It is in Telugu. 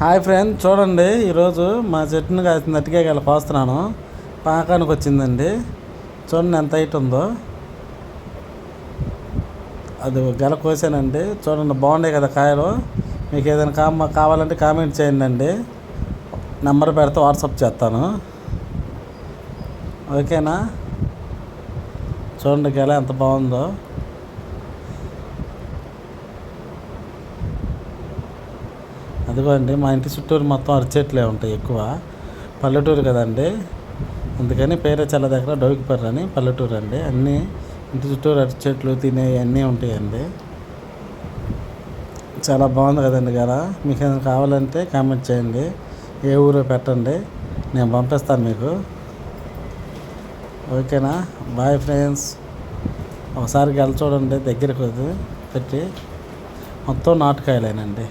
హాయ్ ఫ్రెండ్, చూడండి ఈరోజు మా చెట్టును కాసిన అరటికాయలు కోస్తున్నాను. పాకానికి వచ్చిందండి. చూడండి ఎంత హైట్ ఉందో. అది గెల కోసానండి. చూడండి బాగున్నాయి కదా కాయలు. మీకు ఏదైనా కావాలంటే కామెంట్ చేయండి అండి. నెంబర్ పెడితే వాట్సాప్ చేస్తాను. ఓకేనా? చూడండి గెల ఎంత బాగుందో. అదిగోండి, మా ఇంటి చుట్టూరు మొత్తం అరటి చెట్లే ఉంటాయి ఎక్కువ. పల్లెటూరు కదండి, అందుకని పేరే చల్ల దగ్గర డౌకిపర్రు అని పల్లెటూరు అండి. అన్నీ ఇంటి చుట్టూరు అరటి చెట్లు తినేవి అన్నీ ఉంటాయండి. చాలా బాగుంది కదండి గల. మీకు ఏమైనా కావాలంటే కామెంట్ చేయండి. ఏ ఊరో పెట్టండి, నేను పంపిస్తాను మీకు. ఓకేనా? Bye friends. ఒకసారి గెల చూడండి దగ్గరికి పెట్టి. మొత్తం నాటుకాయలేనండి.